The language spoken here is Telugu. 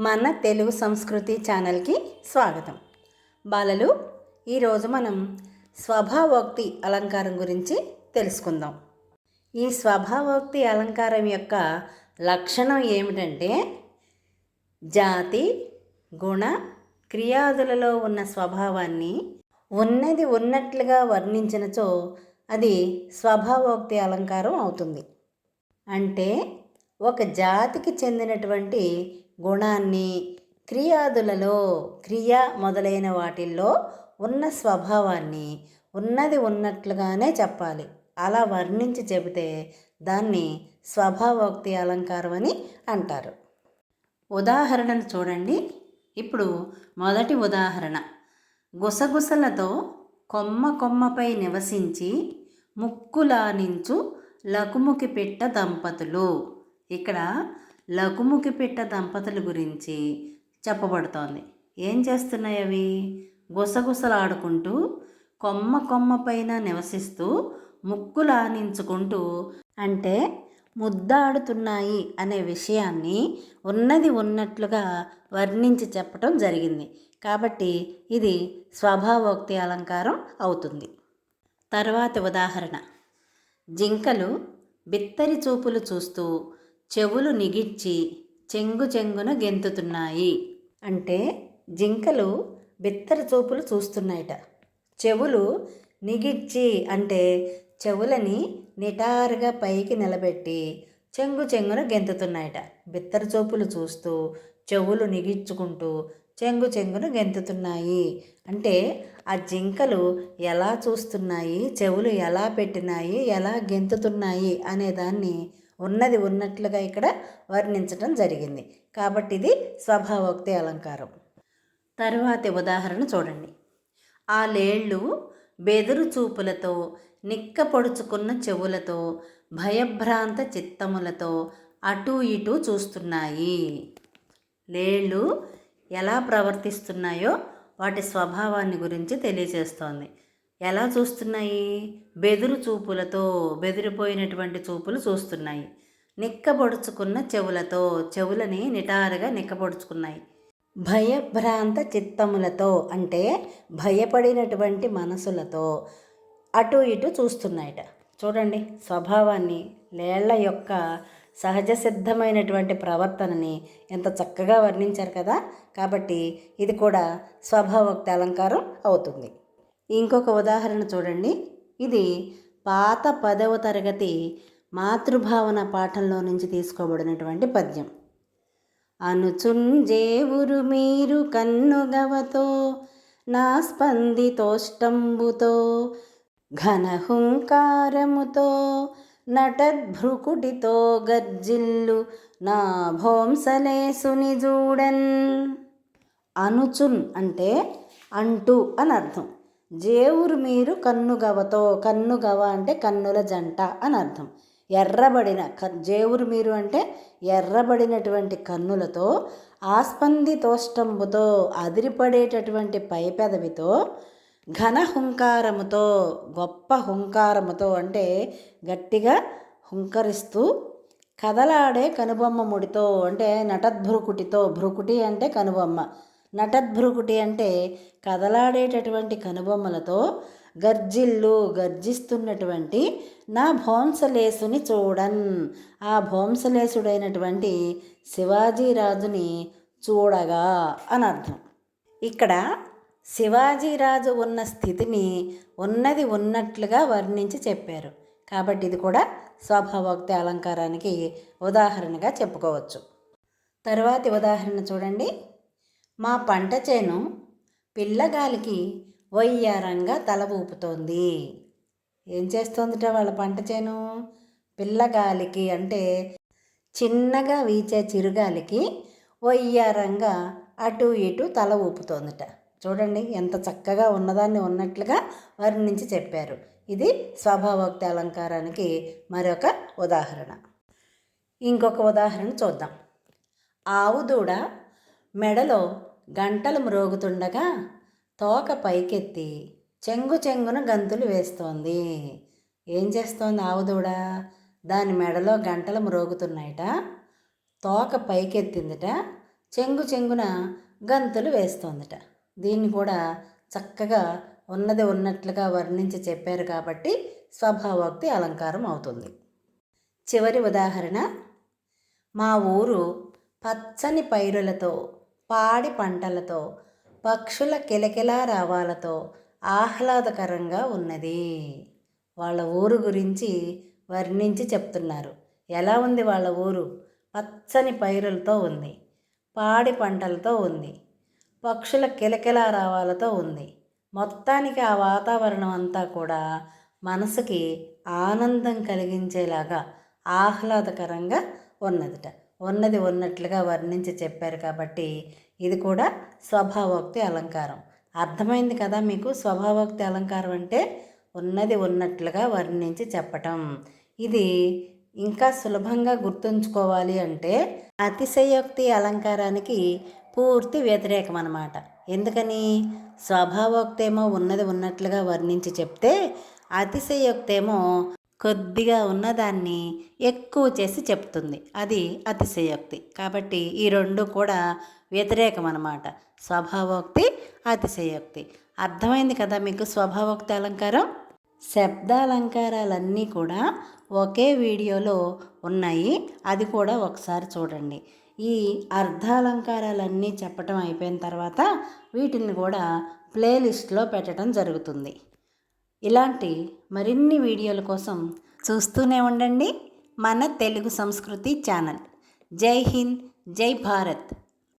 మన తెలుగు సంస్కృతి ఛానల్కి స్వాగతం. బాలలు, ఈరోజు మనం స్వభావోక్తి అలంకారం గురించి తెలుసుకుందాం. ఈ స్వభావోక్తి అలంకారం యొక్క లక్షణం ఏమిటంటే, జాతి, గుణ, క్రియాదులలో ఉన్న స్వభావాన్ని ఉన్నది ఉన్నట్లుగా వర్ణించినచో అది స్వభావోక్తి అలంకారం అవుతుంది. అంటే ఒక జాతికి చెందినటువంటి గుణాన్ని క్రియాదులలో క్రియ మొదలైన వాటిల్లో ఉన్న స్వభావాన్ని ఉన్నది ఉన్నట్లుగానే చెప్పాలి. అలా వర్ణించి చెబితే దాన్ని స్వభావోక్తి అలంకారం అని అంటారు. ఉదాహరణను చూడండి. ఇప్పుడు మొదటి ఉదాహరణ, గుసగుసలతో కొమ్మపై నివసించి ముక్కులానించు లకుముకి పిట్ట దంపతులు. ఇక్కడ లకుముకి పిట్ట దంపతుల గురించి చెప్పబడుతోంది. ఏం చేస్తున్నాయి అవి? గుసగుసలాడుకుంటూ కొమ్మపైన నివసిస్తూ ముక్కులానించుకుంటూ, అంటే ముద్దాడుతున్నాయి అనే విషయాన్ని ఉన్నది ఉన్నట్లుగా వర్ణించి చెప్పటం జరిగింది. కాబట్టి ఇది స్వభావోక్తి అలంకారం అవుతుంది. తర్వాతి ఉదాహరణ, జింకలు బిత్తరి చూపులు చూస్తూ చెవులు నిగిడ్చి చెంగున గెంతుతున్నాయి. అంటే జింకలు బిత్తరి చూపులు చూస్తున్నాయట. చెవులు నిగిడ్చి అంటే చెవులని నిటారుగా పైకి నిలబెట్టి చెంగున గెంతుతున్నాయట. బిత్తరి చూపులు చూస్తూ చెవులు నిగిడ్చుకుంటూ చెంగున గెంతుతున్నాయి. అంటే ఆ జింకలు ఎలా చూస్తున్నాయి, చెవులు ఎలా పెట్టినాయి, ఎలా గెంతుతున్నాయి అనేదాన్ని ఉన్నది ఉన్నట్లుగా ఇక్కడ వర్ణించడం జరిగింది. కాబట్టి ఇది స్వభావోక్తి అలంకారం. తరువాతి ఉదాహరణ చూడండి. ఆ లేళ్ళు బెదురు చూపులతో నిక్క పొడుచుకున్న చెవులతో భయభ్రాంత చిత్తములతో అటూ ఇటూ చూస్తున్నాయి. లేళ్ళు ఎలా ప్రవర్తిస్తున్నాయో వాటి స్వభావాన్ని గురించి తెలియజేస్తోంది. ఎలా చూస్తున్నాయి? బెదురు చూపులతో, బెదిరిపోయినటువంటి చూపులు చూస్తున్నాయి. నిక్కబొడుచుకున్న చెవులతో, చెవులని నిటారుగా నిక్కబొడుచుకున్నాయి. భయభ్రాంత చిత్తములతో అంటే భయపడినటువంటి మనసులతో అటు ఇటు చూస్తున్నాయట. చూడండి, స్వభావాన్ని, లేళ్ల యొక్క సహజ సిద్ధమైనటువంటి ప్రవర్తనని ఎంత చక్కగా వర్ణించారు కదా. కాబట్టి ఇది కూడా స్వభావోక్తి అలంకారం అవుతుంది. ఇంకొక ఉదాహరణ చూడండి. ఇది పాత 10వ తరగతి మాతృభావన పాఠంలో నుంచి తీసుకోబడినటువంటి పద్యం. అనుచుంజేవురు మీరు కన్నుగవతో నా స్పందితోష్టంబుతో ఘనహుంకారముతో నటద్భ్రుకుటితో గర్జిల్లు నా భోంసలేసుని జూడన్. అనుచున్ అంటే అంటూ అని అర్థం. జేవురు మీరు కన్నుగవతో, కన్నుగవ అంటే కన్నుల జంట అని అర్థం. ఎర్రబడిన జేవురు మీరు అంటే ఎర్రబడినటువంటి కన్నులతో, ఆస్పందితోష్టంబుతో అదిరిపడేటటువంటి పైపెదవితో, ఘన హుంకారముతో గొప్ప హుంకారముతో అంటే గట్టిగా హుంకరిస్తూ, కదలాడే కనుబొమ్మ ముడితో అంటే నటద్భ్రుకుటితో, భ్రుకుటి అంటే కనుబొమ్మ, నటద్భ్రుకుటి అంటే కదలాడేటటువంటి కనుబొమ్మలతో గర్జిల్లు గర్జిస్తున్నటువంటి నా భోంసలేసుని చూడన్, ఆ భోంసలేసుడైనటువంటి శివాజీరాజుని చూడగా అని అర్థం. ఇక్కడ శివాజీరాజు ఉన్న స్థితిని ఉన్నది ఉన్నట్లుగా వర్ణించి చెప్పారు. కాబట్టి ఇది కూడా స్వభావోక్తి అలంకారానికి ఉదాహరణగా చెప్పుకోవచ్చు. తరువాతి ఉదాహరణ చూడండి. మా పంట చేను పిల్లగాలికి వయ్యారంగా తల ఊపుతోంది. ఏం చేస్తోందిట వాళ్ళ పంట చేను? పిల్లగాలికి అంటే చిన్నగా వీచే చిరుగాలికి వయ్యారంగా అటు ఇటు తల ఊపుతోందిట. చూడండి, ఎంత చక్కగా ఉన్నదాన్ని ఉన్నట్లుగా వర్ణించి చెప్పారు. ఇది స్వభావోక్తి అలంకారానికి మరొక ఉదాహరణ. ఇంకొక ఉదాహరణ చూద్దాం. ఆవు దూడ మెడలో గంటలు మ్రోగుతుండగా తోక పైకెత్తి చెంగున గంతులు వేస్తోంది. ఏం చేస్తోంది ఆవు దూడ? దాని మెడలో గంటలు మ్రోగుతున్నాయట, తోక పైకెత్తిందిట, చెంగు చెంగున గంతులు వేస్తోందట. దీన్ని కూడా చక్కగా ఉన్నది ఉన్నట్లుగా వర్ణించి చెప్పారు కాబట్టి స్వభావోక్తి అలంకారం అవుతుంది. చివరి ఉదాహరణ, మా ఊరు పచ్చని పైరులతో, పాడి పంటలతో, పక్షుల కిలకిలా రావాలతో ఆహ్లాదకరంగా ఉన్నది. వాళ్ళ ఊరు గురించి వర్ణించి చెప్తున్నారు. ఎలా ఉంది వాళ్ళ ఊరు? పచ్చని పైరులతో ఉంది, పాడి పంటలతో ఉంది, పక్షుల కిలకిలా రావాలతో ఉంది. మొత్తానికి ఆ వాతావరణం అంతా కూడా మనసుకి ఆనందం కలిగించేలాగా ఆహ్లాదకరంగా ఉన్నదట. ఉన్నది ఉన్నట్లుగా వర్ణించి చెప్పారు కాబట్టి ఇది కూడా స్వభావోక్తి అలంకారం. అర్థమైంది కదా మీకు? స్వభావోక్తి అలంకారం అంటే ఉన్నది ఉన్నట్లుగా వర్ణించి చెప్పటం. ఇది ఇంకా సులభంగా గుర్తుంచుకోవాలి అంటే అతిశయోక్తి అలంకారానికి పూర్తి వ్యతిరేకం అన్నమాట. ఎందుకని? స్వభావోక్తి ఏమో ఉన్నది ఉన్నట్లుగా వర్ణించి చెప్తే, అతిశయోక్తి ఏమో కొద్దిగా ఉన్నదాన్ని ఎక్కువ చేసి చెప్తుంది. అది అతిశయోక్తి. కాబట్టి ఈ రెండు కూడా వ్యతిరేకం అన్నమాట. స్వభావోక్తి, అతిశయోక్తి. అర్థమైంది కదా మీకు స్వభావోక్తి అలంకారం? శబ్దాలంకారాలన్నీ కూడా ఒకే వీడియోలో ఉన్నాయి, అది కూడా ఒకసారి చూడండి. ఈ అర్థాలంకారాలన్నీ చెప్పటం అయిపోయిన తర్వాత వీటిని కూడా ప్లేలిస్ట్లో పెట్టడం జరుగుతుంది. ఇలాంటి మరిన్ని వీడియోల కోసం చూస్తూనే ఉండండి మన తెలుగు సంస్కృతి ఛానల్. జై హింద్, జై భారత్.